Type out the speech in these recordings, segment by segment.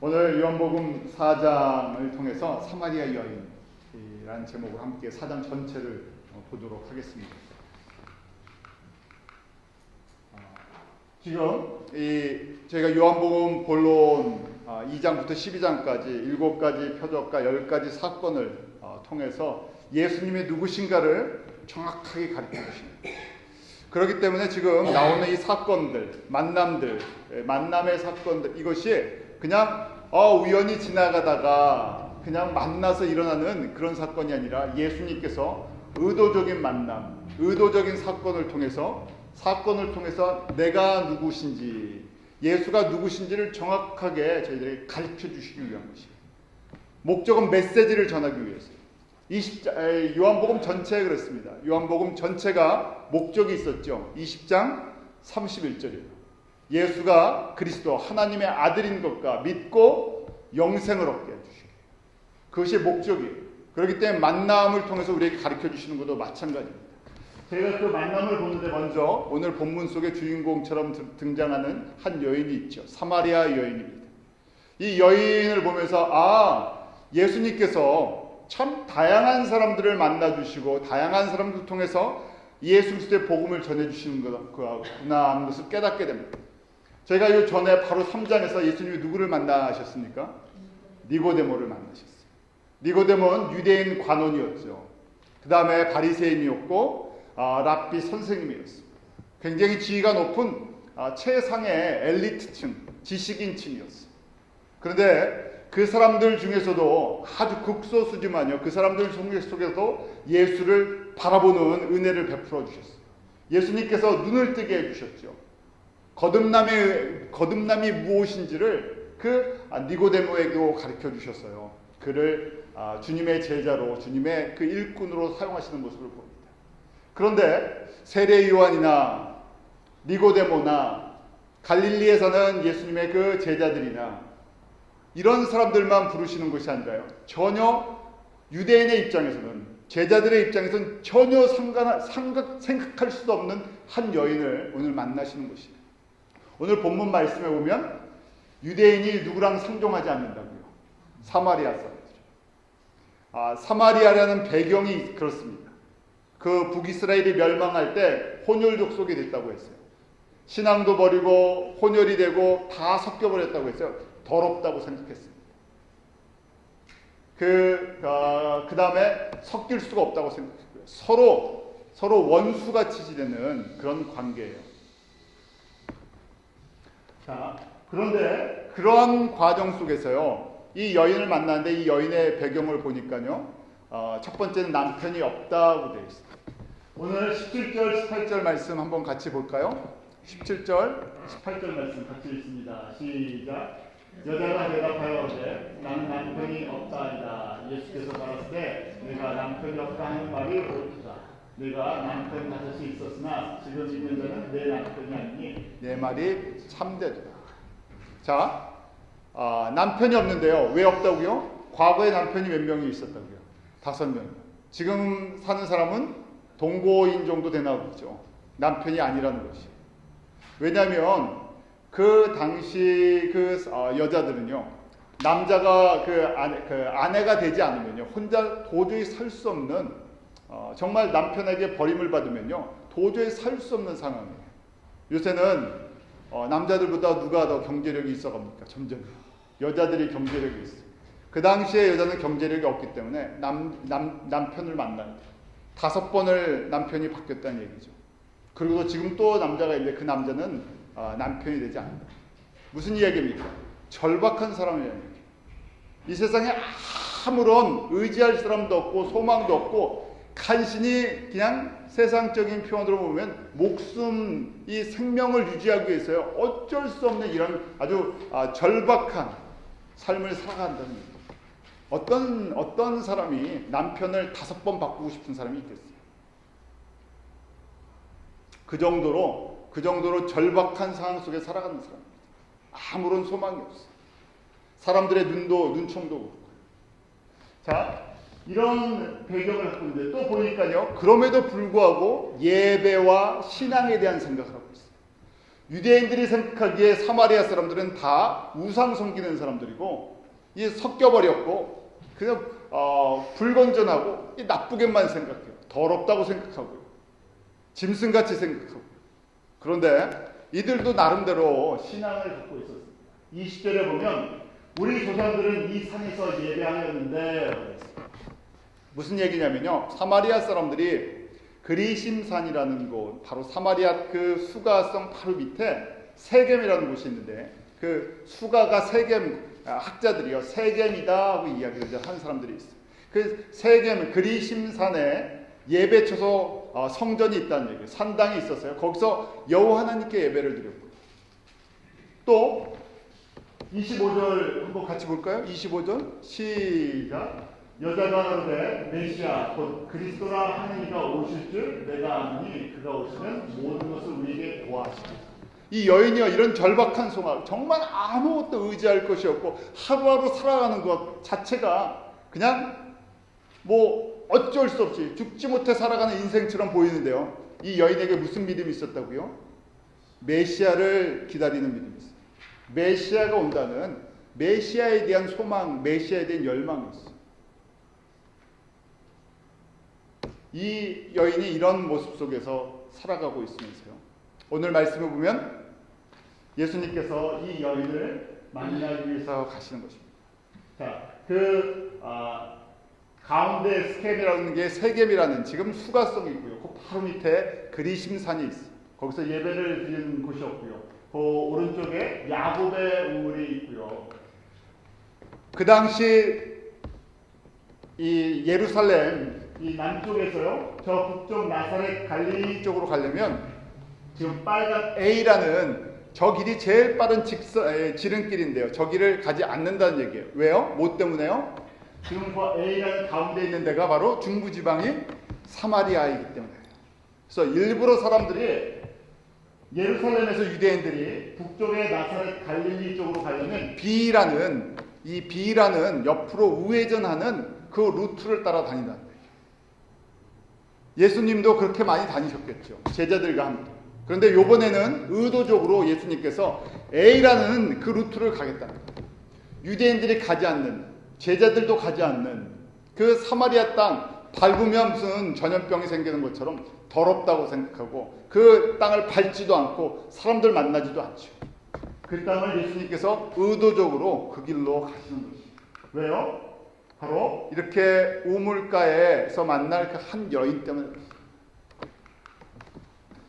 오늘 요한복음 4장을 통해서 사마리아 여인이라는 제목으로 함께 4장 전체를 보도록 하겠습니다. 지금 저희가 요한복음 본론 2장부터 12장까지 7가지 표적과 10가지 사건을 통해서 예수님이 누구신가를 정확하게 가르쳐 주십니다. 그렇기 때문에 지금 나오는 이 사건들, 만남의 사건들, 이것이 그냥 우연히 지나가다가 그냥 만나서 일어나는 그런 사건이 아니라 예수님께서 의도적인 만남, 의도적인 사건을 통해서 내가 누구신지, 예수가 누구신지를 정확하게 저희들에게 가르쳐 주시기 위한 것이에요. 목적은 메시지를 전하기 위해서. 요한복음 전체에 그렇습니다. 요한복음 전체가 목적이 있었죠. 20장 31절이에요. 예수가 그리스도 하나님의 아들인 것과 믿고 영생을 얻게 해주시고, 그것이 목적이에요. 그렇기 때문에 만남을 통해서 우리에게 가르쳐 주시는 것도 마찬가지입니다. 제가 그 만남을 보는데 먼저 오늘 본문 속에 주인공처럼 등장하는 한 여인이 있죠. 사마리아 여인입니다. 이 여인을 보면서 예수님께서 참 다양한 사람들을 만나주시고 다양한 사람들 통해서 예수 그리스도의 복음을 전해주시는 거구나 하는 것을 깨닫게 됩니다. 저희가 이 전에 바로 3장에서 예수님이 누구를 만나셨습니까? 니고데모를 만나셨어요. 니고데모는 유대인 관원이었죠. 그 다음에 바리새인이었고 랍비 선생님이었어요. 굉장히 지위가 높은 최상의 엘리트층, 지식인층이었어요. 그런데 그 사람들 중에서도 아주 극소수지만요, 그 사람들 속에서도 예수를 바라보는 은혜를 베풀어 주셨어요. 예수님께서 눈을 뜨게 해주셨죠. 거듭남이 무엇인지를 그 니고데모에게도 가르쳐 주셨어요. 그를 주님의 제자로, 주님의 그 일꾼으로 사용하시는 모습을 봅니다. 그런데 세례 요한이나 니고데모나 갈릴리에 사는 예수님의 그 제자들이나 이런 사람들만 부르시는 것이 아니라요, 전혀 유대인의 입장에서는, 제자들의 입장에서는 전혀 생각할 수도 없는 한 여인을 오늘 만나시는 것이에요. 오늘 본문 말씀에 보면 유대인이 누구랑 상종하지 않는다고요? 사마리아 사람들. 사마리아라는 배경이 그렇습니다. 그 북이스라엘이 멸망할 때 혼혈족 속이 됐다고 했어요. 신앙도 버리고 혼혈이 되고 다 섞여버렸다고 했어요. 더럽다고 생각했습니다. 그 다음에 섞일 수가 없다고 생각했고요. 서로 원수같이 지내는 그런 관계예요. 자, 그런데 그런 과정 속에서요, 이 여인을 만났는데 이 여인의 배경을 보니까요, 첫 번째는 남편이 없다고 되어 있습니다. 오늘 17절, 18절 말씀 한번 같이 볼까요? 17절, 18절 말씀 같이 읽습니다. 시작. 여자가 대답하여 이르되 나는 남편이 없다이다. 예수께서 가라사대 내가 남편이 없다 하는 말이 옳도다. 내가 남편 다섯이 있었으나 지금 있는 자는 내 남편이 아니니 내 말이 참되도다. 자, 남편이 없는데요. 왜 없다고요? 과거에 남편이 몇 명이 있었다고요? 5명. 지금 사는 사람은 동거인 정도 되나 보죠. 남편이 아니라는 것이. 왜냐하면 그 당시 여자들은요, 남자가 아내가 되지 않으면요, 혼자 도저히 살 수 없는, 정말 남편에게 버림을 받으면요, 도저히 살 수 없는 상황이에요. 요새는 남자들보다 누가 더 경제력이 있어갑니까? 점점 여자들이 경제력이 있어요. 그 당시에 여자는 경제력이 없기 때문에 남편을 만나는데 5번을 남편이 바뀌었다는 얘기죠. 그리고 지금 또 남자가 있는데 그 남자는 남편이 되지 않는다. 무슨 이야기입니까? 절박한 사람이에요. 이 세상에 아무런 의지할 사람도 없고 소망도 없고 간신히 그냥 세상적인 표현으로 보면 목숨, 이 생명을 유지하기 위해서요, 어쩔 수 없는 이런 아주 절박한 삶을 살아간다는 얘기죠. 어떤 사람이 남편을 5번 바꾸고 싶은 사람이 있겠어요? 그 정도로 절박한 상황 속에 살아가는 사람입니다. 아무런 소망이 없어요. 사람들의 눈총도 그렇고. 자, 이런 배경을 갖고 있는데 또 보니까요, 그럼에도 불구하고 예배와 신앙에 대한 생각을 하고 있어요. 유대인들이 생각하기에 사마리아 사람들은 다 우상 섬기는 사람들이고 이게 섞여버렸고 그냥 불건전하고 나쁘게만 생각해요. 더럽다고 생각하고요. 짐승같이 생각하고. 그런데 이들도 나름대로 신앙을 갖고 있었습니다. 20절에 보면 우리 조상들은 이 산에서 예배하였는데 무슨 얘기냐면요. 사마리아 사람들이 그리심산이라는 곳, 바로 사마리아 그 수가성 바로 밑에 세겜이라는 곳이 있는데 그 수가가 세겜 학자들이요 세겜이다 하고 이야기를 한 사람들이 있어요. 그 세겜 그리심산에 예배처소 성전이 있다는 얘기예요. 산당이 있었어요. 거기서 여호와 하나님께 예배를 드렸고 또 25절 한번 같이 볼까요? 25절 시작. 여자가 가로되 메시아 곧 그리스도라 하느니가 오실 줄 내가 아노니 그가 오시면 모든 것을 우리에게 도와하시리라. 이 여인이요 이런 절박한 상황 정말 아무것도 의지할 것이 없고 하루하루 살아가는 것 자체가 그냥 뭐 어쩔 수 없이 죽지 못해 살아가는 인생처럼 보이는데요. 이 여인에게 무슨 믿음이 있었다고요? 메시아를 기다리는 믿음이 있어요. 메시아가 온다는 메시아에 대한 소망, 메시아에 대한 열망이 있어요. 이 여인이 이런 모습 속에서 살아가고 있으면서요. 오늘 말씀을 보면 예수님께서 이 여인을 만나기 위해서 가시는 것입니다. 자, 가운데 스겜이라는 게 세겜이라는 지금 수가성이 있고요. 그 바로 밑에 그리심산이 있어요. 거기서 예배를 드리는 곳이었고요. 그 오른쪽에 야곱의 우물이 있고요. 그 당시 이 예루살렘 이 남쪽에서요. 저 북쪽 나사렛 갈릴리 쪽으로 가려면 지금 빨간 A라는 저 길이 제일 빠른 지름길인데요. 저 길을 가지 않는다는 얘기예요. 왜요? 뭐 때문에요? 지금 그 A라는 가운데 있는 데가 바로 중부지방이 사마리아이기 때문에. 그래서 일부러 사람들이 예루살렘에서 유대인들이 북쪽의 나사렛 갈릴리 쪽으로 가려면 B라는 옆으로 우회전하는 그 루트를 따라 다닌다는 거예요. 예수님도 그렇게 많이 다니셨겠죠. 제자들과 함께. 그런데 이번에는 의도적으로 예수님께서 A라는 그 루트를 가겠다는 거예요. 유대인들이 가지 않는, 제자들도 가지 않는 그 사마리아 땅 밟으면 무슨 전염병이 생기는 것처럼 더럽다고 생각하고 그 땅을 밟지도 않고 사람들 만나지도 않죠. 그 땅을 예수님께서 의도적으로 그 길로 가시는 것이죠. 왜요? 바로 이렇게 우물가에서 만날 그 한 여인 때문에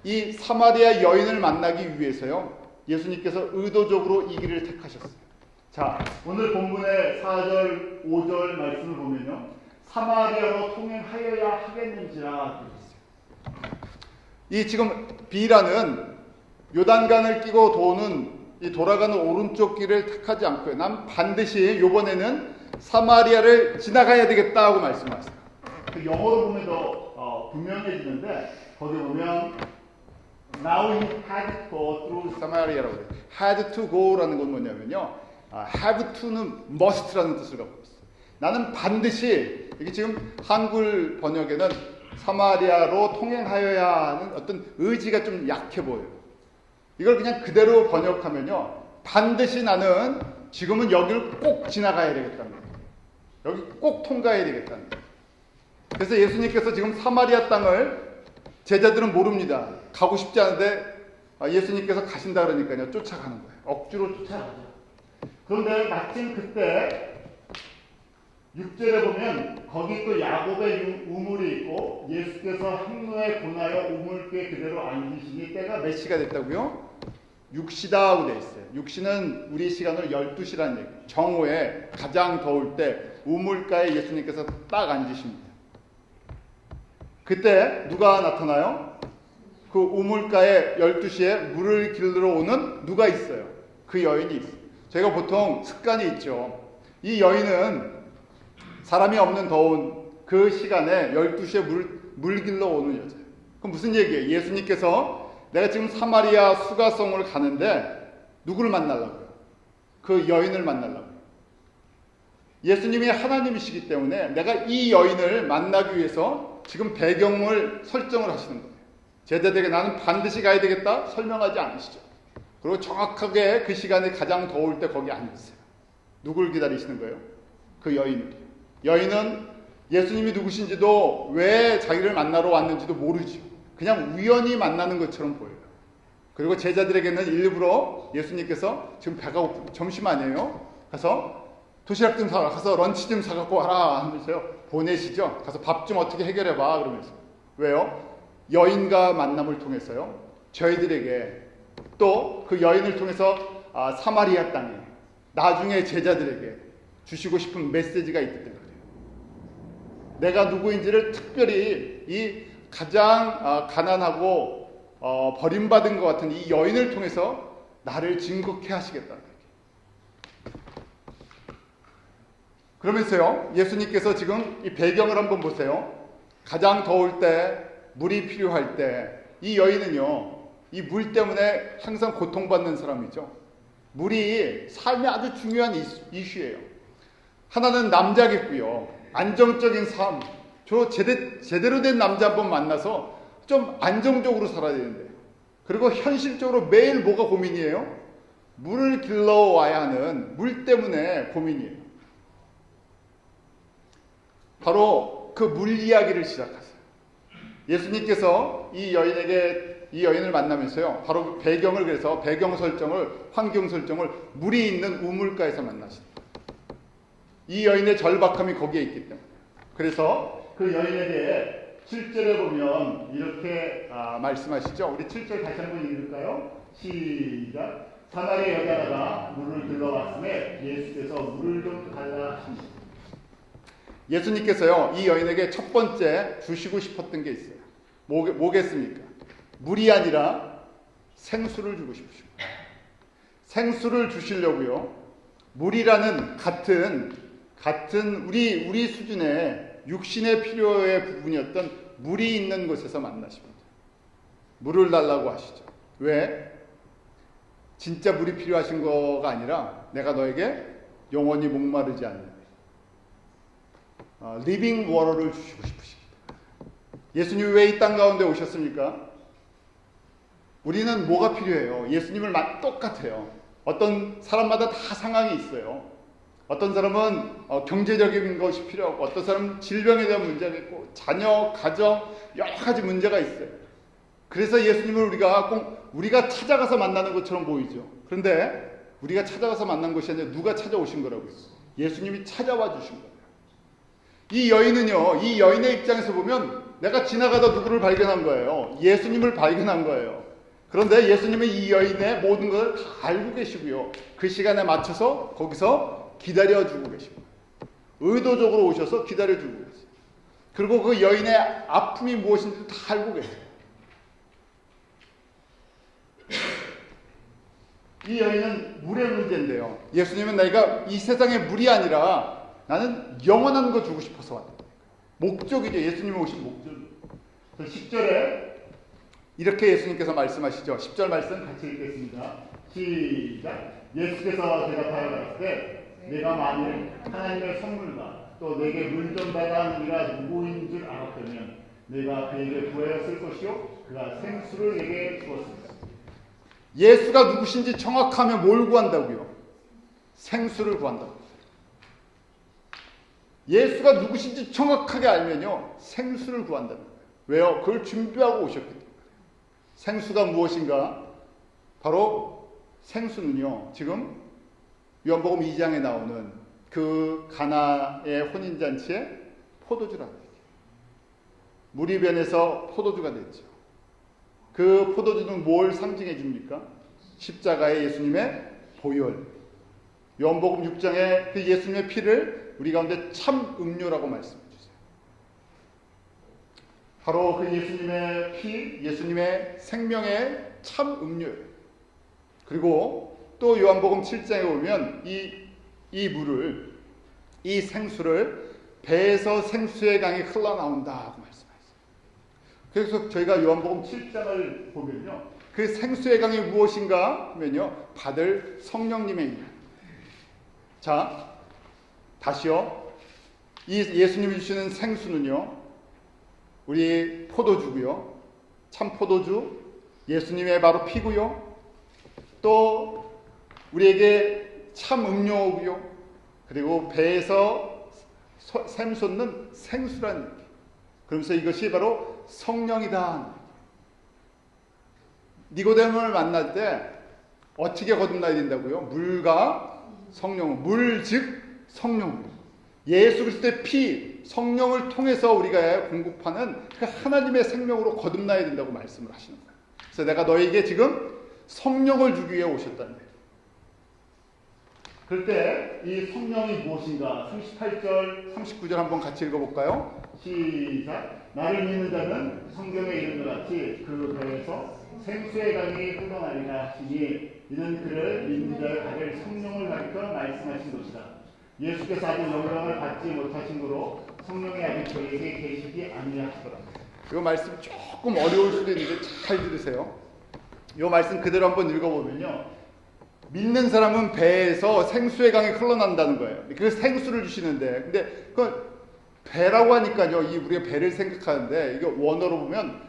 이 사마리아 여인을 만나기 위해서요. 예수님께서 의도적으로 이 길을 택하셨어요. 자, 오늘 본문의 4절, 5절 말씀을 보면요. 사마리아로 통행하여야 하겠는지라 그랬어요. 이 지금 B라는 요단강을 끼고 돌아가는 오른쪽 길을 택하지 않고요. 난 반드시 이번에는 사마리아를 지나가야 되겠다고 말씀하셨어요. 그 영어로 보면 더 분명해지는데 거기 보면 Now he had to go through Samaria라고 해요. Had to go라는 건 뭐냐면요. have to는 must라는 뜻을 갖고 있어요. 나는 반드시 이게 지금 한글 번역에는 사마리아로 통행하여야 하는 어떤 의지가 좀 약해 보여요. 이걸 그냥 그대로 번역하면요. 반드시 나는 지금은 여기를 꼭 지나가야 되겠다는 거예요. 여기 꼭 통과해야 되겠다는 거예요. 그래서 예수님께서 지금 사마리아 땅을 제자들은 모릅니다. 가고 싶지 않은데 예수님께서 가신다 그러니까요. 쫓아가는 거예요. 억지로 쫓아가죠. 그런데 마침 그때 6절에 보면 거기 또 야곱의 우물이 있고 예수께서 항로에 권하여 우물가에 그대로 앉으시니 때가 몇 시가 됐다고요? 6시다 하고 돼 있어요. 6시는 우리 시간으로 12시라는 얘기예요. 정오에 가장 더울 때 우물가에 예수님께서 딱 앉으십니다. 그때 누가 나타나요? 그 우물가에 12시에 물을 길러 오는 누가 있어요? 그 여인이 있어요. 제가 보통 습관이 있죠. 이 여인은 사람이 없는 더운 그 시간에 12시에 물 길러 오는 여자예요. 그럼 무슨 얘기예요? 예수님께서 내가 지금 사마리아 수가성을 가는데 누구를 만나려고요? 그 여인을 만나려고요. 예수님이 하나님이시기 때문에 내가 이 여인을 만나기 위해서 지금 배경을 설정을 하시는 거예요. 제자들에게 나는 반드시 가야 되겠다 설명하지 않으시죠. 그리고 정확하게 그 시간에 가장 더울 때 거기 앉으세요. 누굴 기다리시는 거예요? 그 여인을. 여인은 예수님이 누구신지도 왜 자기를 만나러 왔는지도 모르죠. 그냥 우연히 만나는 것처럼 보여요. 그리고 제자들에게는 일부러 예수님께서 지금 배가 고프 점심 아니에요? 가서 도시락 좀 사와, 가서 런치 좀 사갖고 와라 하면서요 보내시죠. 가서 밥 좀 어떻게 해결해봐 그러면서. 왜요? 여인과 만남을 통해서요 저희들에게 또 그 여인을 통해서 사마리아 땅에 나중에 제자들에게 주시고 싶은 메시지가 있기 때문에 내가 누구인지를 특별히 이 가장 가난하고 버림받은 것 같은 이 여인을 통해서 나를 증거케 하시겠다는 얘기. 그러면서요 예수님께서 지금 이 배경을 한번 보세요. 가장 더울 때 물이 필요할 때 이 여인은요 이 물 때문에 항상 고통받는 사람이죠. 물이 삶에 아주 중요한 이슈예요. 하나는 남자겠고요. 안정적인 삶. 저 제대로 된 남자 한번 만나서 좀 안정적으로 살아야 되는데. 그리고 현실적으로 매일 뭐가 고민이에요? 물을 길러와야 하는 물 때문에 고민이에요. 바로 그 물 이야기를 시작하세요. 예수님께서 이 여인을 만나면서요. 바로 배경을 그래서 배경 설정을 환경 설정을 물이 있는 우물가에서 만나십니다. 이 여인의 절박함이 거기에 있기 때문에. 그래서 그 여인에게 7절에 보면 이렇게 말씀하시죠. 우리 7절 다시 한번 읽을까요? 시작. 사마리아 여자가 물을 들러왔음에 예수께서 물을 좀 달라 하십니다. 예수님께서요 이 여인에게 첫 번째 주시고 싶었던 게 있어요. 뭐겠습니까? 물이 아니라 생수를 주고 싶으십니다. 생수를 주시려고요. 물이라는 같은 우리 수준의 육신의 필요의 부분이었던 물이 있는 곳에서 만나십니다. 물을 달라고 하시죠. 왜? 진짜 물이 필요하신 거가 아니라 내가 너에게 영원히 목마르지 않는 리빙 워터를 주시고 싶으십니다. 예수님이 왜 이 땅 가운데 오셨습니까? 우리는 뭐가 필요해요? 예수님을 똑같아요. 어떤 사람마다 다 상황이 있어요. 어떤 사람은 경제적인 것이 필요하고 어떤 사람은 질병에 대한 문제가 있고 자녀, 가정 여러 가지 문제가 있어요. 그래서 예수님을 우리가 찾아가서 만나는 것처럼 보이죠. 그런데 우리가 찾아가서 만난 것이 아니라 누가 찾아오신 거라고요. 예수님이 찾아와 주신 거예요. 이 여인은요. 이 여인의 입장에서 보면 내가 지나가다 누구를 발견한 거예요. 예수님을 발견한 거예요. 그런데 예수님은 이 여인의 모든 것을 다 알고 계시고요. 그 시간에 맞춰서 거기서 기다려주고 계십니다. 의도적으로 오셔서 기다려주고 계세요. 그리고 그 여인의 아픔이 무엇인지 다 알고 계세요. 이 여인은 물의 문제인데요. 예수님은 내가 이 세상의 물이 아니라 나는 영원한 거 주고 싶어서 왔다. 목적이죠. 예수님이 오신 목적. 10절에 이렇게 예수님께서 말씀하시죠. 10절 말씀 같이 읽겠습니다. 시작. 예수께서 대답하여 가라사대 내가 만일 하나님의 선물과 또 내게 물 좀 달라 하는 이가 누구인 줄 알았다면 내가 그에게 구하였을 것이요 그가 생수를 내게 주었습니다. 예수가 누구신지 정확하면 뭘 구한다고요? 생수를 구한다고. 예수가 누구신지 정확하게 알면요 생수를 구한다는 거예요. 왜요? 그걸 준비하고 오셨기 때문에. 생수가 무엇인가? 바로 생수는요 지금 요한복음 2장에 나오는 그 가나의 혼인잔치에 포도주라는 얘기예요. 물이 변해서 포도주가 됐죠. 그 포도주는 뭘 상징해 줍니까? 십자가의 예수님의 보혈. 요한복음 6장에 그 예수님의 피를 우리 가운데 참 음료라고 말씀해 주세요. 바로 그 예수님의 피, 예수님의 생명의 참 음료예요. 그리고 또 요한복음 7장에 보면 이 물을, 이 생수를 배에서 생수의 강이 흘러나온다고 말씀하셨어요. 그래서 저희가 요한복음 7장을 보면요. 그 생수의 강이 무엇인가 하면요. 받을 성령님의 일. 자, 다시요. 이 예수님이 주시는 생수는요. 우리 포도주고요. 참 포도주, 예수님의 바로 피고요. 또 우리에게 참 음료고요. 그리고 배에서 샘솟는 생수라는 얘기. 그러면서 이것이 바로 성령이다. 니고데모를 만날 때 어떻게 거듭나야 된다고요? 물과 성령. 물 즉 성령. 예수 그리스도의 피, 성령을 통해서 우리가 공급하는 그 하나님의 생명으로 거듭나야 된다고 말씀을 하시는 거예요. 그래서 내가 너에게 지금 성령을 주기 위해 오셨다는 거예요. 그럴 때 이 성령이 무엇인가? 38절, 39절 한번 같이 읽어볼까요? 시작. 나를 믿는 자는 성경에 이른 것 같이 그 배에서 생수의 강이 흘러나리라 하시니 이는 그를 믿는 자를 가질 성령을 가리켜 말씀하신 것이다. 예수께서 아직 영광을 받지 못하신 거로 성령이 아직 저에게 계시지 아니하시더라. 이 말씀 조금 어려울 수도 있는데 잘 들으세요. 이 말씀 그대로 한번 읽어보면요. 믿는 사람은 배에서 생수의 강이 흘러난다는 거예요. 그 생수를 주시는데, 근데 그 배라고 하니까요, 이 우리가 배를 생각하는데 이게 원어로 보면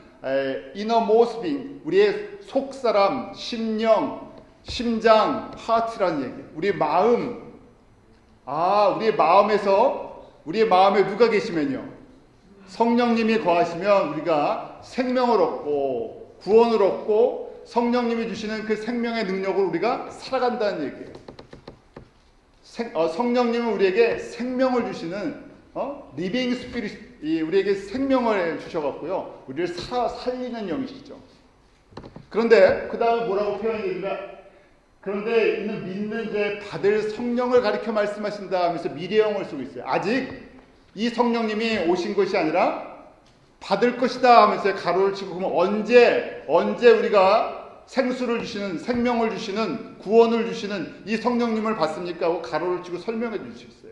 innermost being, 우리의 속사람, 심령, 심장, heart라는 얘기. 우리의 마음. 우리의 마음에서 우리의 마음에 누가 계시면요, 성령님이 거하시면 우리가 생명을 얻고 구원을 얻고 성령님이 주시는 그 생명의 능력으로 우리가 살아간다는 얘기예요. 성령님은 우리에게 생명을 주시는 리빙 스피릿, 우리에게 생명을 주셔갖고요, 우리를 살리는 영이시죠. 그런데 그 다음에 뭐라고 표현했는가? 그런데 이는 믿는 자의 받을 성령을 가리켜 말씀하신다 하면서 미래형을 쓰고 있어요. 아직 이 성령님이 오신 것이 아니라 받을 것이다 하면서 가로를 치고, 그러면 언제 우리가 생수를 주시는, 생명을 주시는, 구원을 주시는 이 성령님을 받습니까? 하고 가로를 치고 설명해 주셨어요.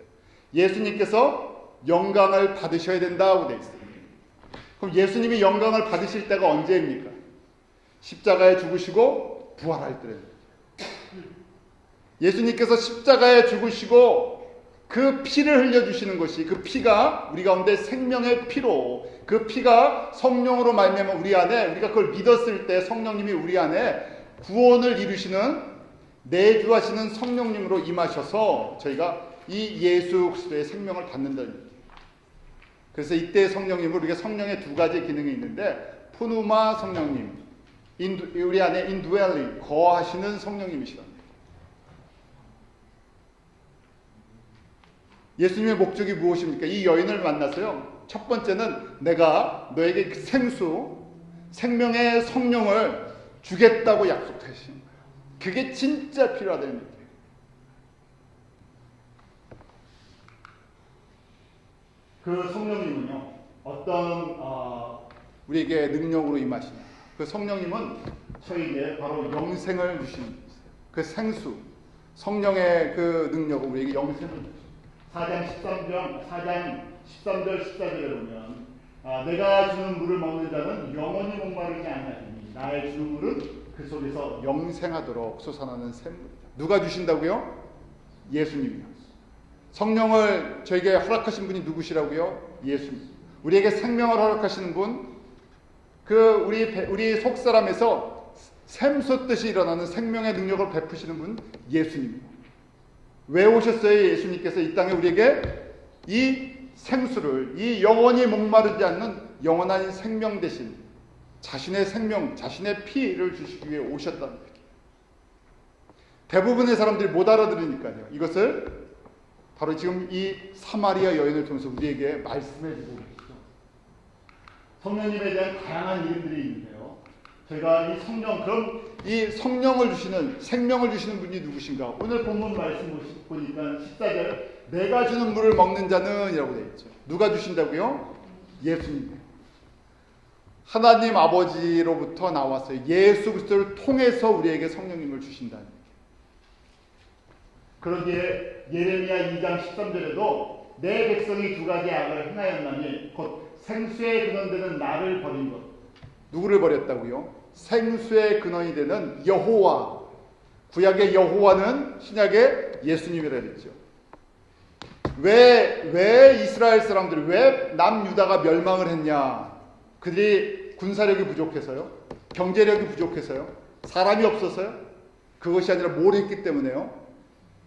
예수님께서 영광을 받으셔야 된다고 되어 있어요. 그럼 예수님이 영광을 받으실 때가 언제입니까? 십자가에 죽으시고 부활할 때입니다. 예수님께서 십자가에 죽으시고 그 피를 흘려주시는 것이, 그 피가 우리 가운데 생명의 피로, 그 피가 성령으로 말미암아 우리 안에, 우리가 그걸 믿었을 때 성령님이 우리 안에 구원을 이루시는, 내주하시는 성령님으로 임하셔서 저희가 이 예수 그리스도의 생명을 받는다는 얘기예요. 그래서 이때 성령님은 우리가 성령의 두 가지 기능이 있는데, 푸누마 성령님, 우리 안에 인드웰링, 거하시는 성령님이시다. 예수님의 목적이 무엇입니까? 이 여인을 만나서요, 첫 번째는 내가 너에게 생수, 생명의 성령을 주겠다고 약속하신 거예요. 그게 진짜 필요하다는 얘기예요. 그 성령님은요, 어떤 우리에게 능력으로 임하시냐? 그 성령님은 저희에게 바로 영생을 주시는 분이세요. 그 생수, 성령의 그 능력을 우리에게 영생을 주시죠. 4장 13절 14절에 보면 내가 주는 물을 먹는 자는 영원히 목마르지 않나니 나의 주는 물은 그 속에서 영생하도록 솟아나는 샘물이다. 누가 주신다고요? 예수님이요. 성령을 저에게 허락하신 분이 누구시라고요? 예수님. 우리에게 생명을 허락하시는 분, 그 우리 속사람에서 샘솟듯이 일어나는 생명의 능력을 베푸시는 분, 예수님이요. 왜 오셨어요? 예수님께서 이 땅에 우리에게 이 생수를, 이 영원히 목마르지 않는 영원한 생명 대신 자신의 생명, 자신의 피를 주시기 위해 오셨다는 얘기예요. 대부분의 사람들이 못 알아들으니까요. 이것을 바로 지금 이 사마리아 여인을 통해서 우리에게 말씀해 주고 계시죠. 성령님에 대한 다양한 이름들이 있는데요. 저희가 이 성령, 그럼 이 성령을 주시는, 생명을 주시는 분이 누구신가? 오늘 본문 말씀 보니까 14절, 내가 주는 물을 먹는 자는 이라고 되어 있죠. 누가 주신다고요? 예수님. 하나님 아버지로부터 나왔어요. 예수 그리스도를 통해서 우리에게 성령님을 주신다는 얘기예요. 그러기에 예레미야 2장 13절에도 내 백성이 두 가지 악을 행하였나니 곧 생수의 근원되는 나를 버린 것. 누구를 버렸다고요? 생수의 근원이 되는 여호와. 구약의 여호와는 신약의 예수님이라 했죠. 왜 이스라엘 사람들이, 왜 남유다가 멸망을 했냐? 그들이 군사력이 부족해서요? 경제력이 부족해서요? 사람이 없어서요? 그것이 아니라 뭘 했기 때문에요?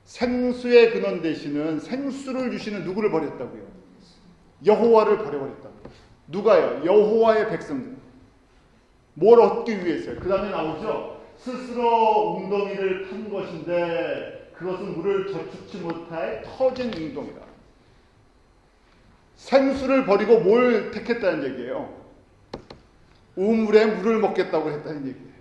생수의 근원 되시는 생수를 주시는 누구를 버렸다고요? 여호와를 버려버렸다고요. 누가요? 여호와의 백성들. 뭘 얻기 위해서요? 그 다음에 나오죠. 스스로 웅덩이를 판 것인데 그것은 물을 저축치 못하여 터진 웅덩이다. 생수를 버리고 뭘 택했다는 얘기예요? 우물에 물을 먹겠다고 했다는 얘기예요.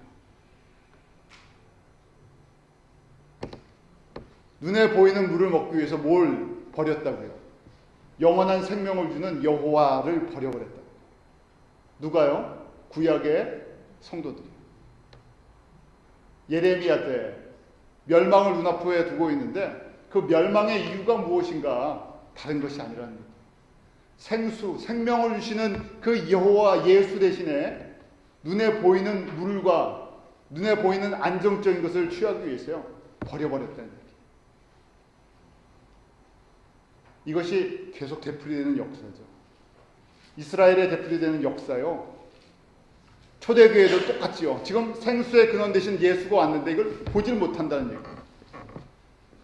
눈에 보이는 물을 먹기 위해서 뭘 버렸다고요? 영원한 생명을 주는 여호와를 버려버렸다고요. 누가요? 구약의 성도들이요. 예레미야 때 멸망을 눈앞에 두고 있는데 그 멸망의 이유가 무엇인가? 다른 것이 아니라는 거예요. 생수, 생명을 주시는 그 여호와 예수 대신에 눈에 보이는 물과 눈에 보이는 안정적인 것을 취하기 위해서요. 버려버렸다는 얘기예요. 이것이 계속 되풀이되는 역사죠. 이스라엘에 되풀이되는 역사요. 초대교회도 똑같지요. 지금 생수의 근원 되신 예수가 왔는데 이걸 보질 못한다는 얘기예요.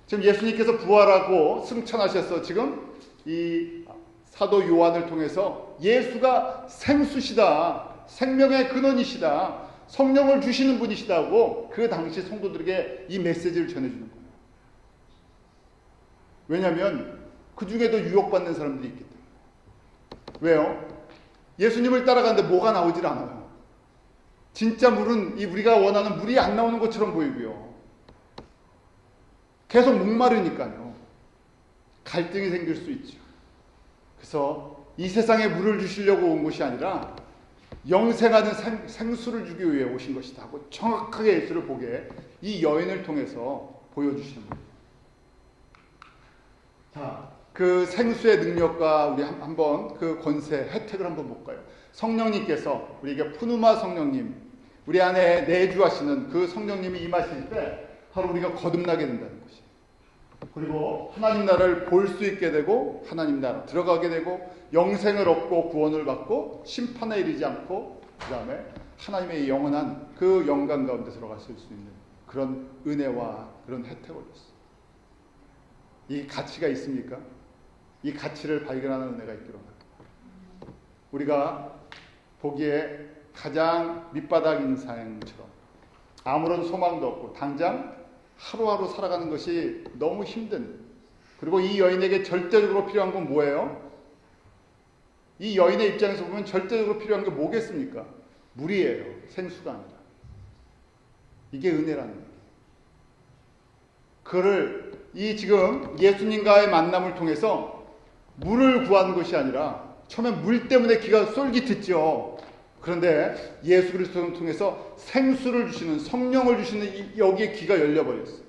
지금 예수님께서 부활하고 승천하셔서 지금 이 사도 요한을 통해서 예수가 생수시다, 생명의 근원이시다, 성령을 주시는 분이시다고 그 당시 성도들에게 이 메시지를 전해주는 거예요. 왜냐하면 그 중에도 유혹받는 사람들이 있기 때문에. 왜요? 예수님을 따라가는데 뭐가 나오질 않아요. 진짜 물은 우리가 원하는 물이 안 나오는 것처럼 보이고요. 계속 목마르니까요. 갈등이 생길 수 있죠. 그래서 이 세상에 물을 주시려고 온 것이 아니라 영생하는 생수를 주기 위해 오신 것이다 하고 정확하게 예수를 보게 이 여인을 통해서 보여주시는 거예요. 자, 그 생수의 능력과 우리 한번 그 권세, 혜택을 한번 볼까요? 성령님께서 우리에게 푸누마 성령님, 우리 안에 내주하시는 그 성령님이 임하실 때 바로 우리가 거듭나게 된다는 것이. 그리고 하나님 나라를 볼 수 있게 되고 하나님 나라 들어가게 되고 영생을 얻고 구원을 받고 심판에 이르지 않고 그 다음에 하나님의 영원한 그 영광 가운데 들어가실 수 있는 그런 은혜와 그런 혜택을 얻었어요. 이 가치가 있습니까? 이 가치를 발견하는 은혜가 있기로 합니다. 우리가 보기에 가장 밑바닥 인생처럼 아무런 소망도 없고 당장 하루하루 살아가는 것이 너무 힘든, 그리고 이 여인에게 절대적으로 필요한 건 뭐예요? 이 여인의 입장에서 보면 절대적으로 필요한 게 뭐겠습니까? 물이에요. 생수가 아니라. 이게 은혜라는 거예요. 그를 이 지금 예수님과의 만남을 통해서 물을 구하는 것이 아니라 처음에 물 때문에 기가 쏠깃했죠. 그런데 예수 그리스도를 통해서 생수를 주시는 성령을 주시는 여기에 귀가 열려버렸어요.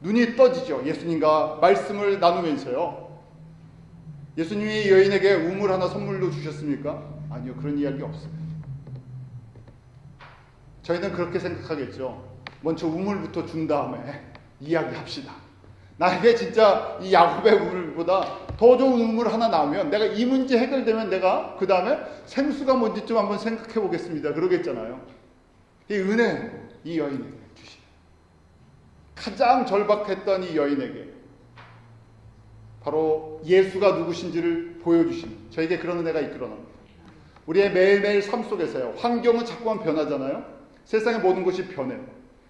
눈이 떠지죠. 예수님과 말씀을 나누면서요. 예수님이 여인에게 우물 하나 선물로 주셨습니까? 아니요. 그런 이야기 없어요. 저희는 그렇게 생각하겠죠. 먼저 우물부터 준 다음에 이야기합시다. 나에게 진짜 이 야곱의 우물보다 더 좋은 우물 하나 나오면 내가 이 문제 해결되면 내가 그 다음에 생수가 뭔지 좀 한번 생각해 보겠습니다. 그러겠잖아요. 이 은혜, 이 여인에게 주신 가장 절박했던 이 여인에게 바로 예수가 누구신지를 보여주신 저에게 그런 은혜가 있기로 합니다. 우리의 매일매일 삶 속에서요. 환경은 자꾸만 변하잖아요. 세상의 모든 것이 변해요.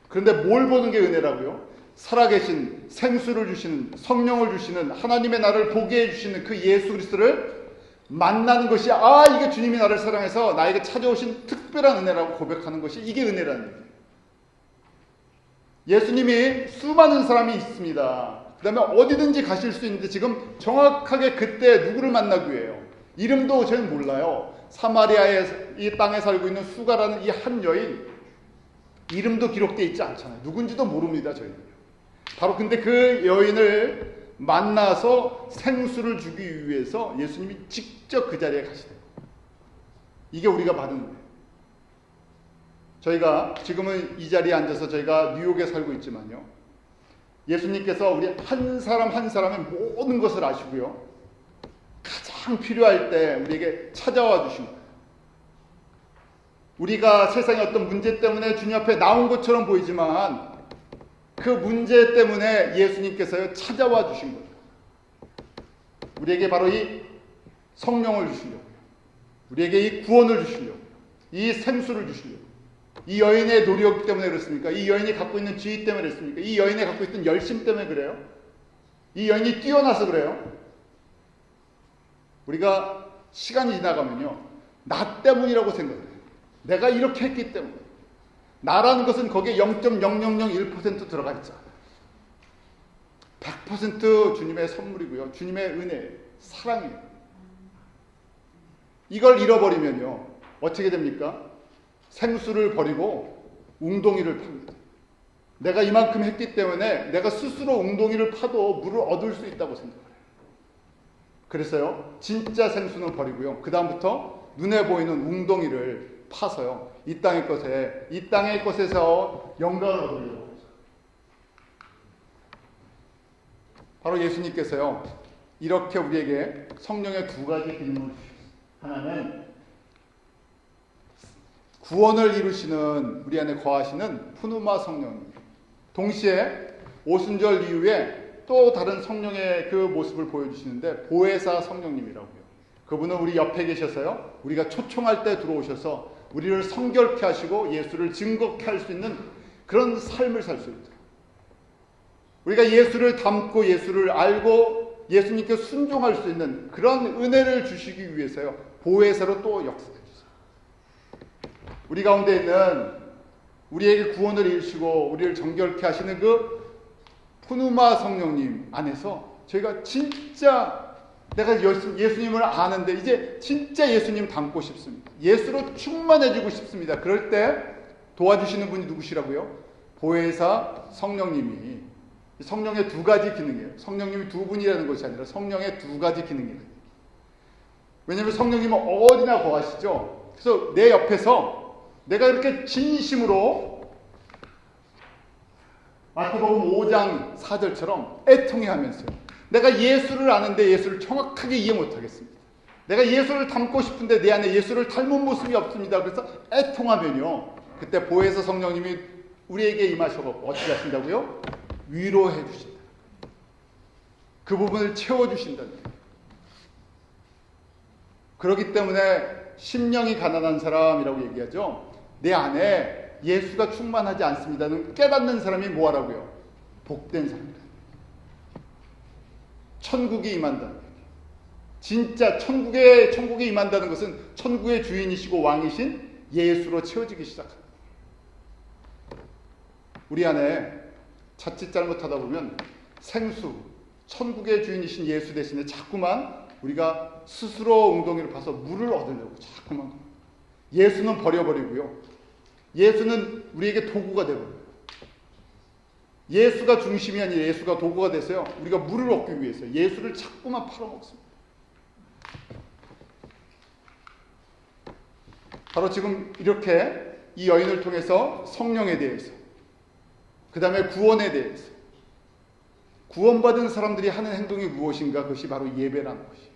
그런데 뭘 보는 게 은혜라고요? 살아계신 생수를 주시는 성령을 주시는 하나님의 나를 보게 해주시는 그 예수 그리스도를 만나는 것이 이게 주님이 나를 사랑해서 나에게 찾아오신 특별한 은혜라고 고백하는 것이 이게 은혜라는 얘기예요. 예수님이 수많은 사람이 있습니다. 그 다음에 어디든지 가실 수 있는데 지금 정확하게 그때 누구를 만나기 위해요. 이름도 저는 몰라요. 사마리아의 이 땅에 살고 있는 수가라는 이 한 여인 이름도 기록되어 있지 않잖아요. 누군지도 모릅니다. 저희는. 바로 근데 그 여인을 만나서 생수를 주기 위해서 예수님이 직접 그 자리에 가시대요. 이게 우리가 받은 거예요. 저희가 지금은 이 자리에 앉아서 저희가 뉴욕에 살고 있지만요. 예수님께서 우리 한 사람 한 사람의 모든 것을 아시고요. 가장 필요할 때 우리에게 찾아와 주신 거예요. 우리가 세상의 어떤 문제 때문에 주님 앞에 나온 것처럼 보이지만 그 문제 때문에 예수님께서요 찾아와 주신 거예요. 우리에게 바로 이 성령을 주시려고요. 우리에게 이 구원을 주시려고요. 이 생수를 주시려고요. 이 여인의 노력 때문에 그렇습니까? 이 여인이 갖고 있는 지위 때문에 그렇습니까? 이 여인이 갖고 있던 열심 때문에 그래요? 이 여인이 뛰어나서 그래요? 우리가 시간이 지나가면요, 나 때문이라고 생각해요. 내가 이렇게 했기 때문에. 나라는 것은 거기에 0.0001% 들어가 있잖아요. 100% 주님의 선물이고요. 주님의 은혜예요. 사랑이에요. 이걸 잃어버리면요, 어떻게 됩니까? 생수를 버리고 웅덩이를 팝니다. 내가 이만큼 했기 때문에 내가 스스로 웅덩이를 파도 물을 얻을 수 있다고 생각해요. 그래서요, 진짜 생수는 버리고요, 그 다음부터 눈에 보이는 웅덩이를 파서요, 이 땅의 것에서 영광을 얻으려고 하죠. 바로 예수님께서요, 이렇게 우리에게 성령의 두 가지 기능을 주셨어요. 하나는 구원을 이루시는, 우리 안에 거하시는 푸누마 성령입니다. 동시에 오순절 이후에 또 다른 성령의 그 모습을 보여주시는데 보혜사 성령님이라고요. 그분은 우리 옆에 계셔서요, 우리가 초청할 때 들어오셔서 우리를 성결케 하시고 예수를 증거케 할 수 있는 그런 삶을 살 수 있도록, 우리가 예수를 닮고 예수를 알고 예수님께 순종할 수 있는 그런 은혜를 주시기 위해서요, 보혜사로 또 역사해 주세요. 우리 가운데 있는, 우리에게 구원을 이루시고 우리를 정결케 하시는 그 푸누마 성령님 안에서 저희가 진짜, 내가 예수님을 아는데 이제 진짜 예수님 닮고 싶습니다. 예수로 충만해지고 싶습니다. 그럴 때 도와주시는 분이 누구시라고요? 보혜사 성령님이. 성령의 두 가지 기능이에요. 성령님이 두 분이라는 것이 아니라 성령의 두 가지 기능이에요. 왜냐하면 성령님은 어디나 거하시죠. 그래서 내 옆에서 내가 이렇게 진심으로 마태복음 5장 4절처럼 애통해하면서요, 내가 예수를 아는데 예수를 정확하게 이해 못하겠습니다. 내가 예수를 닮고 싶은데 내 안에 예수를 닮은 모습이 없습니다. 그래서 애통하면요, 그때 보혜사 성령님이 우리에게 임하셔서 어떻게 하신다고요? 위로해 주신다. 그 부분을 채워주신다. 그렇기 때문에 심령이 가난한 사람이라고 얘기하죠. 내 안에 예수가 충만하지 않습니다는 깨닫는 사람이 뭐하라고요? 복된 사람이다. 천국이 임한다는 얘기예요. 진짜 천국에 임한다는 것은 천국의 주인이시고 왕이신 예수로 채워지기 시작합니다. 우리 안에 자칫 잘못하다 보면 생수, 천국의 주인이신 예수 대신에 자꾸만 우리가 스스로 웅덩이를 파서 물을 얻으려고 자꾸만, 예수는 버려버리고요, 예수는 우리에게 도구가 되버려요. 예수가 중심이 아니라 예수가 도구가 돼서요, 우리가 물을 얻기 위해서 예수를 자꾸만 팔아먹습니다. 바로 지금 이렇게 이 여인을 통해서 성령에 대해서, 그 다음에 구원에 대해서, 구원받은 사람들이 하는 행동이 무엇인가? 그것이 바로 예배라는 것이에요.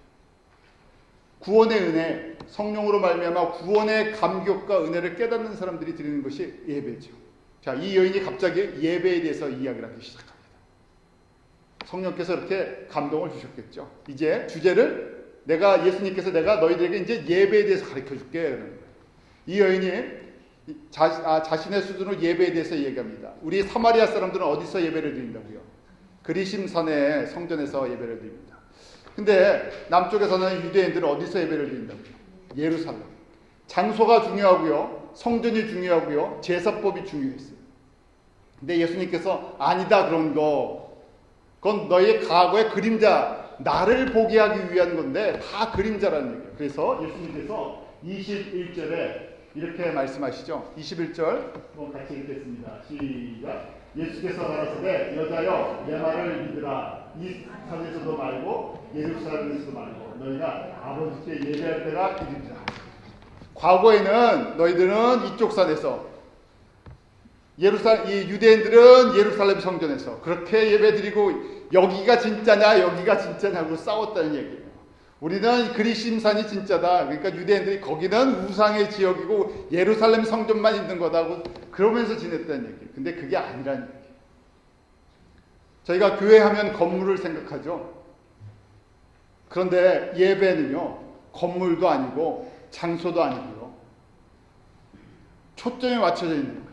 구원의 은혜, 성령으로 말미암아 구원의 감격과 은혜를 깨닫는 사람들이 드리는 것이 예배죠. 자, 이 여인이 갑자기 예배에 대해서 이야기를 하기 시작합니다. 성령께서 이렇게 감동을 주셨겠죠. 이제 주제를 예수님께서 내가 너희들에게 이제 예배에 대해서 가르쳐 줄게, 그러는 거예요. 이 여인이 자신의 수준으로 예배에 대해서 얘기합니다. 우리 사마리아 사람들은 어디서 예배를 드린다고요? 그리심산의 성전에서 예배를 드립니다. 근데 남쪽에서는 유대인들은 어디서 예배를 드린다고요? 예루살렘. 장소가 중요하고요, 성전이 중요하고요, 제사법이 중요했어요. 근데 예수님께서 아니다, 그런 거, 그건 너희의 과거의 그림자, 나를 보게 하기 위한 건데 다 그림자라는 얘기예요. 그래서 예수님께서 21절에 이렇게 말씀하시죠. 21절 한번 같이 읽겠습니다. 시작. 예수께서 가라사대 여자여 내 말을 믿으라. 이 산에서도 말고 예루살렘에서도 말고 너희가 아버지께 예배할 때가 이르리라. 과거에는 너희들은 이쪽 산에서, 이 유대인들은 예루살렘 성전에서 그렇게 예배드리고 여기가 진짜냐 여기가 진짜냐고 싸웠다는 얘기예요. 우리는 그리심산이 진짜다. 그러니까 유대인들이 거기는 우상의 지역이고 예루살렘 성전만 있는 거다고 그러면서 지냈다는 얘기예요. 근데 그게 아니라는 얘기예요. 저희가 교회 하면 건물을 생각하죠. 그런데 예배는요, 건물도 아니고 장소도 아니고요, 초점이 맞춰져 있는 거예요.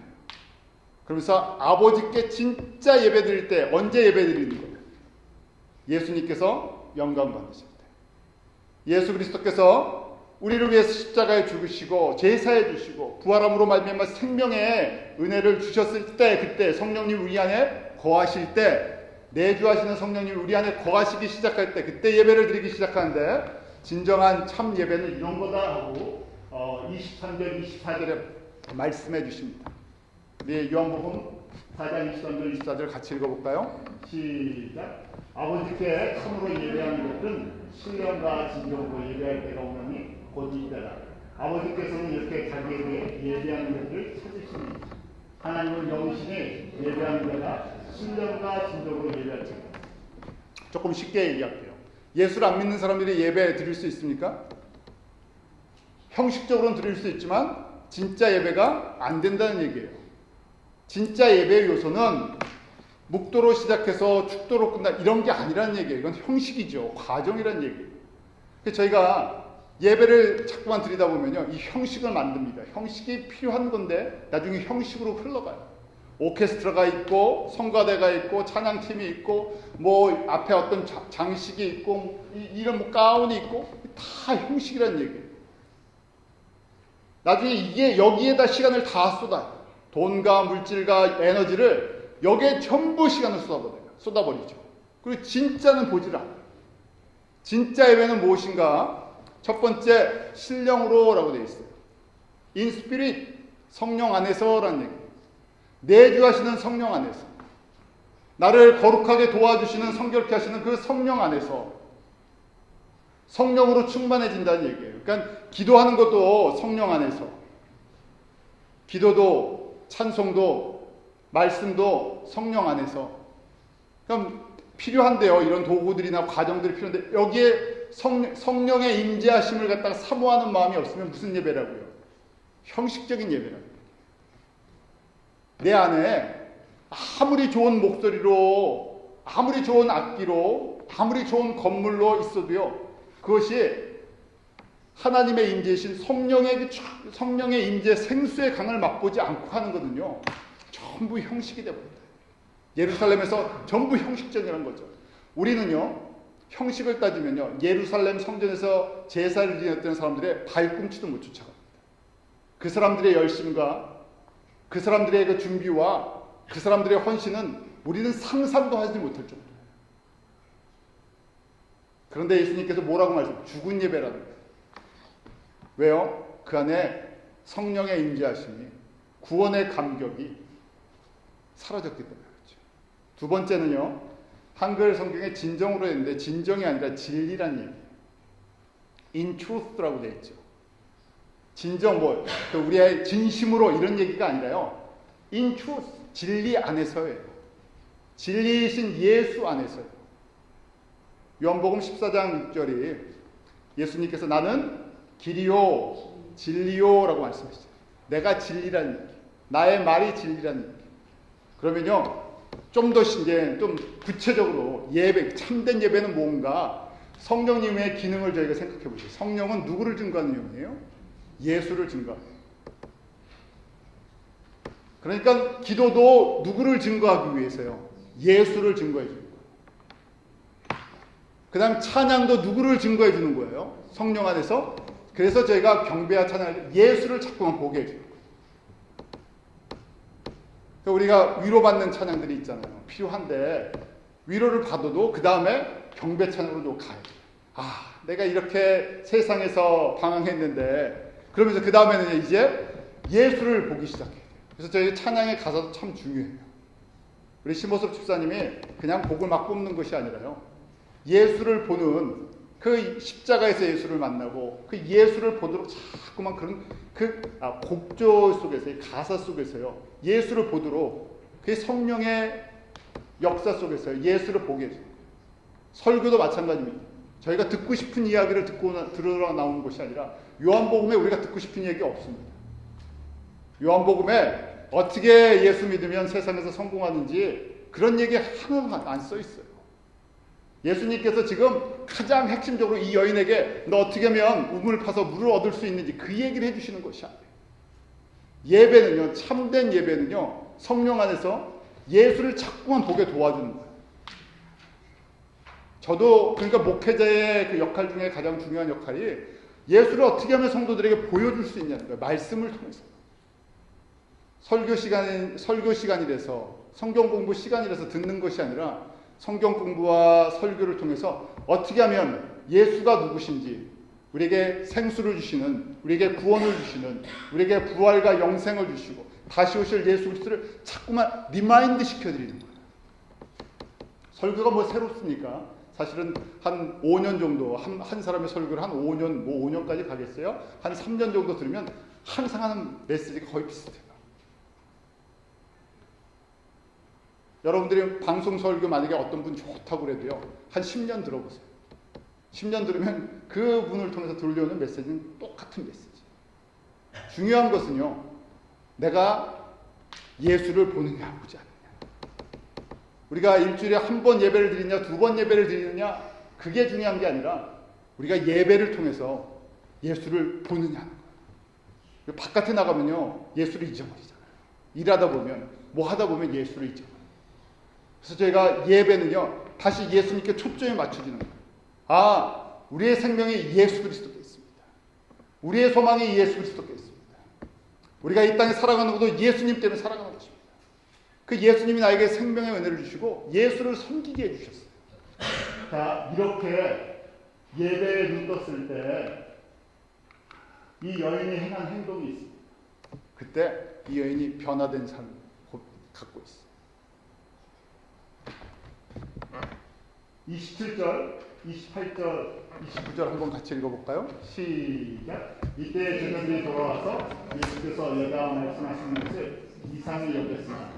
그러면서 아버지께 진짜 예배 드릴 때 언제 예배 드리는 거예요? 예수님께서 영광 받으실 때. 예수 그리스도께서 우리를 위해서 십자가에 죽으시고 제사해 주시고 부활함으로 말미암아 생명의 은혜를 주셨을 때, 그때 성령님 우리 안에 거하실 때, 내주하시는 성령님 우리 안에 거하시기 시작할 때, 그때 예배를 드리기 시작하는데, 진정한 참 예배는 이런 거다 하고 23절 24절에 말씀해 주십니다. 우리 요한복음 4장 23절 24절 같이 읽어볼까요? 시작. 아버지께 참으로 예배하는 것은 신령과 진정으로 예배할 때가 오나니 곧 이때라. 아버지께서는 이렇게 자기에 대해 예배하는 것을 찾으시니 하나님은 영신이 예배하는 자가 신령과 진정으로 예배할 때. 조금 쉽게 얘기할게요. 예수를 안 믿는 사람들이 예배 드릴 수 있습니까? 형식적으로는 드릴 수 있지만 진짜 예배가 안 된다는 얘기예요. 진짜 예배의 요소는 묵도로 시작해서 축도로 끝나 이런 게 아니라는 얘기예요. 이건 형식이죠. 과정이라는 얘기예요. 그래서 저희가 예배를 자꾸만 드리다 보면요, 이 형식을 만듭니다. 형식이 필요한 건데 나중에 형식으로 흘러가요. 오케스트라가 있고 성가대가 있고 찬양팀이 있고 뭐 앞에 어떤 장식이 있고 이런 뭐 가운이 있고 다 형식이라는 얘기예요. 나중에 이게 여기에다 시간을 다 쏟아요. 돈과 물질과 에너지를 여기에 전부 시간을 쏟아버리죠. 그리고 진짜는 보질 않아요. 진짜 예배는 무엇인가? 첫 번째, 신령으로 라고 되어 있어요. In spirit, 성령 안에서라는 얘기예요. 내주하시는 성령 안에서, 나를 거룩하게 도와주시는, 성결케 하시는 그 성령 안에서 성령으로 충만해진다는 얘기예요. 그러니까 기도하는 것도 성령 안에서, 기도도 찬송도 말씀도 성령 안에서. 그럼 필요한데요, 이런 도구들이나 과정들이 필요한데 여기에 성령의 임재하심을 갖다가 사모하는 마음이 없으면 무슨 예배라고요? 형식적인 예배라고요. 내 안에 아무리 좋은 목소리로, 아무리 좋은 악기로, 아무리 좋은 건물로 있어도요, 그것이 하나님의 임재이신 성령의 임재 생수의 강을 맛보지 않고 하는 거는요, 전부 형식이 되어버립니다. 예루살렘에서 전부 형식적이라는 거죠. 우리는요, 형식을 따지면요, 예루살렘 성전에서 제사를 지냈던 사람들의 발꿈치도 못 쫓아갑니다. 그 사람들의 열심과 그 사람들의 그 준비와 그 사람들의 헌신은 우리는 상상도 하지 못할 정도예요. 그런데 예수님께서 뭐라고 말씀하세요? 죽은 예배라는 거예요. 왜요? 그 안에 성령의 임재하심이, 구원의 감격이 사라졌기 때문에 그렇죠. 두 번째는요, 한글 성경에 진정으로 했는데 진정이 아니라 진리란 얘기예요. In truth라고 되어 있죠. 진정, 우리의 진심으로 이런 얘기가 아니라요, In truth, 진리 안에서예요. 진리이신 예수 안에서요. 요한복음 14장 6절이 예수님께서 나는 길이요 진리요 라고 말씀하시죠. 내가 진리라는 얘기, 나의 말이 진리라는 얘기. 그러면요, 좀 더 이제 좀 구체적으로 예배, 참된 예배는 뭔가, 성령님의 기능을 저희가 생각해 보죠. 성령은 누구를 증거하는 영이에요? 예수를 증거해요. 그러니까 기도도 누구를 증거하기 위해서요? 예수를 증거해 주는 거예요. 그 다음 찬양도 누구를 증거해 주는 거예요? 성령 안에서. 그래서 저희가 경배와 찬양을 예수를 자꾸만 보게 해줘요. 우리가 위로받는 찬양들이 있잖아요. 필요한데 위로를 받아도 그 다음에 경배 찬양으로 가요. 아, 내가 이렇게 세상에서 방황했는데, 그러면서 그 다음에는 이제 예수를 보기 시작해요. 그래서 저희 찬양의 가사도 참 중요해요. 우리 심호섭 집사님이 그냥 곡을 막 뽑는 것이 아니라요, 예수를 보는, 그 십자가에서 예수를 만나고 그 예수를 보도록 자꾸만 그런 곡조 속에서, 가사 속에서요, 예수를 보도록, 그 성령의 역사 속에서 예수를 보게 해줘요. 설교도 마찬가지입니다. 저희가 듣고 싶은 이야기를 들으러 나오는 것이 아니라, 요한복음에 우리가 듣고 싶은 이야기가 없습니다. 요한복음에 어떻게 예수 믿으면 세상에서 성공하는지 그런 얘기 하나도 안 써 있어요. 예수님께서 지금 가장 핵심적으로 이 여인에게 너 어떻게 하면 우물 파서 물을 얻을 수 있는지 그 얘기를 해주시는 것이 아니에요. 예배는요, 참된 예배는요, 성령 안에서 예수를 자꾸만 보게 도와주는 거예요. 저도 그러니까 목회자의 그 역할 중에 가장 중요한 역할이 예수를 어떻게 하면 성도들에게 보여줄 수 있냐는 거예요. 말씀을 통해서. 설교 시간이라서, 성경 공부 시간이라서 듣는 것이 아니라 성경 공부와 설교를 통해서 어떻게 하면 예수가 누구신지, 우리에게 생수를 주시는, 우리에게 구원을 주시는, 우리에게 부활과 영생을 주시고 다시 오실 예수 그리스도를 자꾸만 리마인드 시켜드리는 거예요. 설교가 뭐 새롭습니까? 사실은 한 5년 정도, 한 사람의 설교를 한 5년, 뭐 5년까지 가겠어요? 한 3년 정도 들으면 항상 하는 메시지가 거의 비슷해요. 여러분들이 방송 설교 만약에 어떤 분 좋다고 그래도요, 한 10년 들어보세요. 10년 들으면 그 분을 통해서 들려오는 메시지는 똑같은 메시지. 중요한 것은요, 내가 예수를 보느냐 보지 않느냐. 우리가 일주일에 한 번 예배를 드리냐, 두 번 예배를 드리느냐, 그게 중요한 게 아니라 우리가 예배를 통해서 예수를 보느냐는 거예요. 바깥에 나가면요, 예수를 잊어버리잖아요. 일하다 보면, 뭐 하다 보면 예수를 잊어버려요. 그래서 저희가 예배는요, 다시 예수님께 초점이 맞춰지는 거예요. 아, 우리의 생명이 예수 그리스도께 있습니다. 우리의 소망이 예수 그리스도께 있습니다. 우리가 이 땅에 살아가는 것도 예수님 때문에 살아가는 것입니다. 그 예수님이 나에게 생명의 은혜를 주시고 예수를 섬기게 해주셨어요. 자, 이렇게 예배에 눈 떴을 때 이 여인이 행한 행동이 있습니다. 그때 이 여인이 변화된 삶을 갖고 있어요. 27절, 28절, 29절 한번 같이 읽어볼까요? 시작. 이때 제자들이 돌아와서 예수께서 여자와 말씀하시는 것을 이상히 여겼으나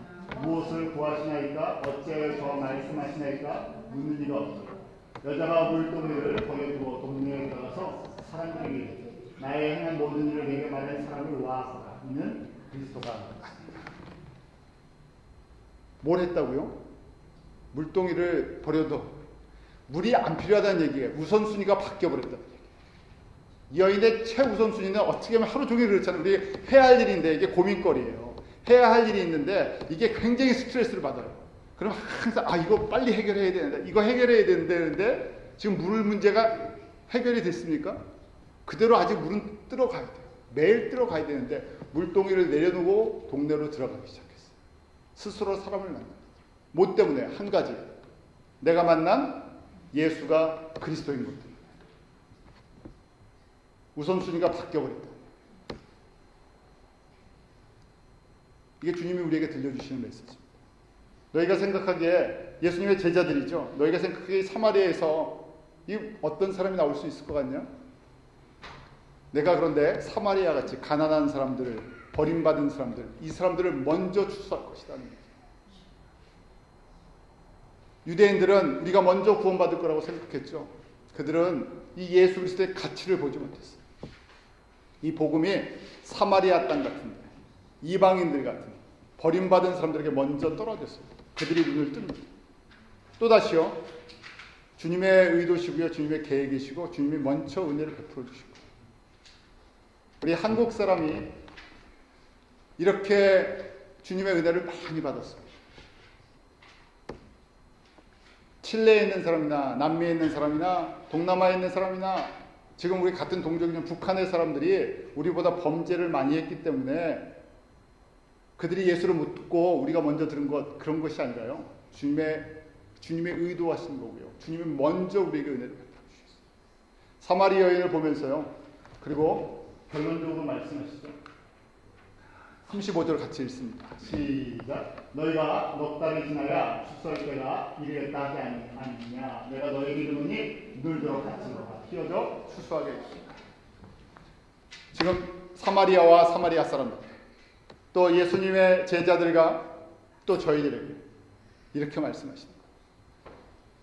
무엇을 구하시나이까? 어찌하여 저 말씀하시나이까? 묻는 이가 없더라. 여자가 물동이를 버려두고 동네에 들어가서 사람들에게 이르되 나의 행한 모든 일을 내게 말한 사람을 와서라. 이는 그리스도가 아니다. 뭘 했다고요? 물동이를 버려도 물이 안 필요하다는 얘기예요. 우선순위가 바뀌어버렸다는 얘기예요. 이 여인의 최우선순위는 어떻게 하면 하루 종일 그렇잖아요. 우리 해야 할 일인데 이게 고민거리예요. 해야 할 일이 있는데 이게 굉장히 스트레스를 받아요. 그럼 항상 이거 빨리 해결해야 되는데, 이거 해결해야 되는데 지금 물 문제가 해결이 됐습니까? 그대로 아직 물은 들어가야 돼요. 매일 들어가야 되는데 물동이를 내려놓고 동네로 들어가기 시작했어요. 스스로 사람을 만납니다. 뭐 때문에? 한 가지. 내가 만난 예수가 그리스도인 것 때문에. 우선순위가 바뀌어버렸다. 이게 주님이 우리에게 들려주시는 메시지입니다. 너희가 생각하기에 예수님의 제자들이죠. 너희가 생각하기에 사마리아에서 이 어떤 사람이 나올 수 있을 것 같냐? 내가 그런데 사마리아 같이 가난한 사람들을, 버림받은 사람들, 이 사람들을 먼저 추수할 것이다. 유대인들은 우리가 먼저 구원받을 거라고 생각했죠. 그들은 이 예수 그리스도의 가치를 보지 못했어요. 이 복음이 사마리아 땅 같은데, 이방인들 같은 버림받은 사람들에게 먼저 떨어졌어요. 그들이 눈을 뜹니다. 또다시요, 주님의 의도시고요, 주님의 계획이시고 주님이 먼저 은혜를 베풀어 주시고, 우리 한국 사람이 이렇게 주님의 은혜를 많이 받았어요. 칠레에 있는 사람이나 남미에 있는 사람이나 동남아에 있는 사람이나 지금 우리 같은 동족이면 북한의 사람들이 우리보다 범죄를 많이 했기 때문에 그들이 예수를 못 듣고 우리가 먼저 들은 것, 그런 것이 아니라요, 주님의 의도하신 거고요, 주님이 먼저 우리에게 은혜를 베풀어 주셨어요. 사마리 여인을 보면서요, 그리고 결론적으로 말씀하시죠. 35절 같이 읽습니다. 시작. 너희가 넉 달이 지나야 추수할 때가 이르겠다 하지 아니냐. 내가 너희에게 이르노니 늘도록 같이 휘어져 추수하게 하겠습니다. 지금 사마리아와 사마리아 사람들, 또 예수님의 제자들과 또 저희들에게 이렇게 말씀하시는 거예요.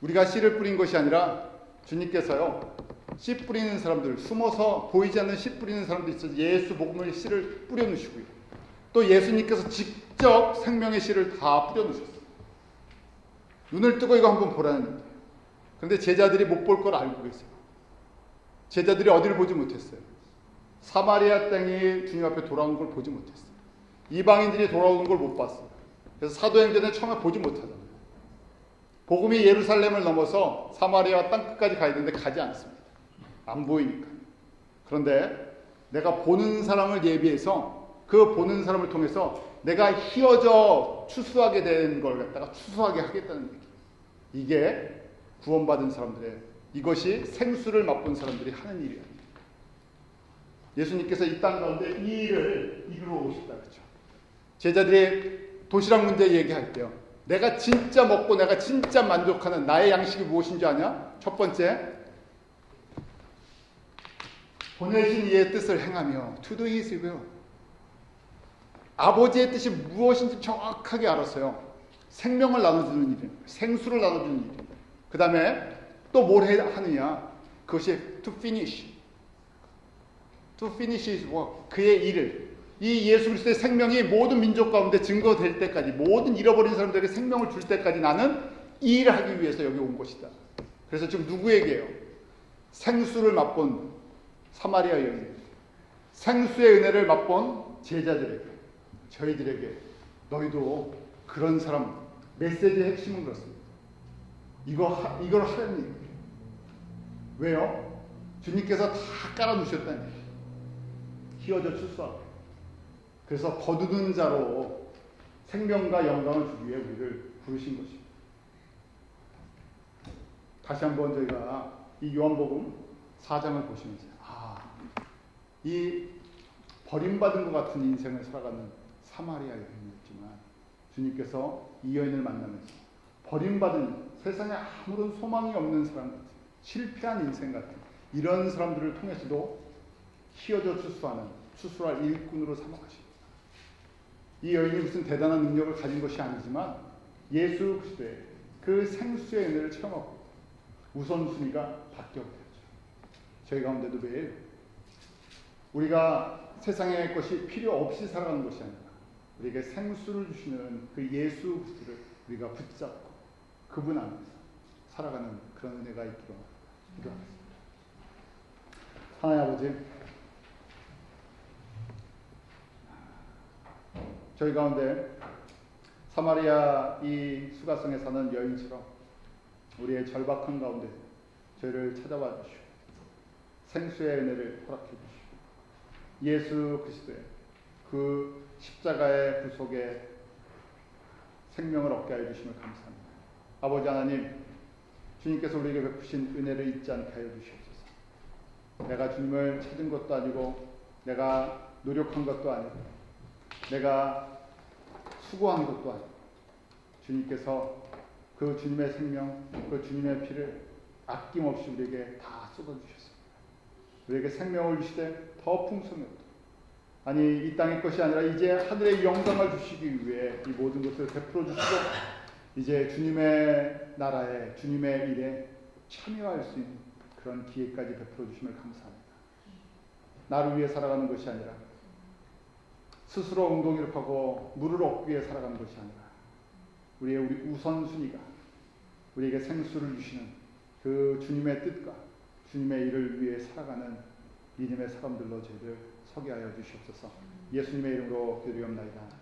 우리가 씨를 뿌린 것이 아니라 주님께서요, 씨 뿌리는 사람들, 숨어서 보이지 않는 씨 뿌리는 사람들 있어서 예수 복음의 씨를 뿌려놓으시고요, 또 예수님께서 직접 생명의 씨를 다 뿌려놓으셨어요. 눈을 뜨고 이거 한번 보라는 얘기예요. 그런데 제자들이 못 볼 걸 알고 계세요. 제자들이 어디를 보지 못했어요. 사마리아 땅이 주님 앞에 돌아온 걸 보지 못했어요. 이방인들이 돌아오는 걸 못 봤어요. 그래서 사도행전에 처음에 보지 못하잖아요. 복음이 예루살렘을 넘어서 사마리아 땅 끝까지 가야 되는데 가지 않습니다. 안 보이니까. 그런데 내가 보는 사람을 예비해서 그 보는 사람을 통해서 내가 휘어져 추수하게 된 걸 갖다가 추수하게 하겠다는 얘기. 이게 구원받은 사람들의, 이것이 생수를 맛본 사람들이 하는 일이에요. 예수님께서 이 땅 가운데 이 일을 이루러 오셨다 그렇죠. 제자들이 도시락 문제 얘기할 때요. 내가 진짜 먹고 내가 진짜 만족하는 나의 양식이 무엇인지 아냐? 첫 번째, 보내신 이의 뜻을 행하며 to do his will. 아버지의 뜻이 무엇인지 정확하게 알았어요. 생명을 나눠주는 일이에요. 생수를 나눠주는 일이에요. 그 다음에 또 뭘 하느냐? 그것이 to finish. To finish his work. 그의 일을. 이 예수 그리스도의 생명이 모든 민족 가운데 증거될 때까지, 모든 잃어버린 사람들에게 생명을 줄 때까지 나는 이 일을 하기 위해서 여기 온 것이다. 그래서 지금 누구에게요? 생수를 맛본 사마리아 여인, 생수의 은혜를 맛본 제자들에게, 저희들에게 너희도 그런 사람, 메시지의 핵심은 그렇습니다. 이걸 하라는 얘기예요. 왜요? 주님께서 다 깔아놓으셨다는 얘기예요. 휘어져 출소하고. 그래서 거두는 자로 생명과 영광을 주기 위해 우리를 부르신 것입니다. 다시 한번 저희가 이 요한복음 4장을 보시면서 이 버림받은 것 같은 인생을 살아가는 사마리아 여인이었지만 주님께서 이 여인을 만나면서 버림받은, 세상에 아무런 소망이 없는 사람 같은, 실패한 인생 같은 이런 사람들을 통해서도 휘어져 추수하는, 추수할 일꾼으로 삼아가십니다. 이 여인이 무슨 대단한 능력을 가진 것이 아니지만 예수 그리스도의 그 생수의 은혜를 체험하고 우선순위가 바뀌었게 되죠. 저희 가운데도 매일 우리가 세상의 것이 필요 없이 살아가는 것이 아니라 우리에게 생수를 주시는 그 예수 그리스도를 우리가 붙잡고 그분 안에서 살아가는 그런 은혜가 있기로 기도하겠습니다. 하나님 아버지, 저희 가운데 사마리아 이 수가성에 사는 여인처럼 우리의 절박한 가운데 저희를 찾아와 주시고 생수의 은혜를 허락해 주시고 예수 그리스도의 그 십자가의 구속에 생명을 얻게 하여 주심을 감사합니다. 아버지 하나님, 주님께서 우리에게 베푸신 은혜를 잊지 않게 하여 주시옵소서. 내가 주님을 찾은 것도 아니고 내가 노력한 것도 아니고 내가 수고한 것도 아니고 주님께서 그 주님의 생명, 그 주님의 피를 아낌없이 우리에게 다 쏟아주셨습니다. 우리에게 생명을 주시되 더 풍성히 얻도록, 아니 이 땅의 것이 아니라 이제 하늘의 영광을 주시기 위해 이 모든 것을 베풀어 주시고 이제 주님의 나라에, 주님의 일에 참여할 수 있는 그런 기회까지 베풀어 주심을 감사합니다. 나를 위해 살아가는 것이 아니라 스스로 운동이력하고 물을 얻기 위해 살아가는 것이 아니라 우리 우선순위가 우리에게 생수를 주시는 그 주님의 뜻과 주님의 일을 위해 살아가는 믿음의 사람들로 저희를 서게 하여 주시옵소서. 예수님의 이름으로 기도드리옵나이다.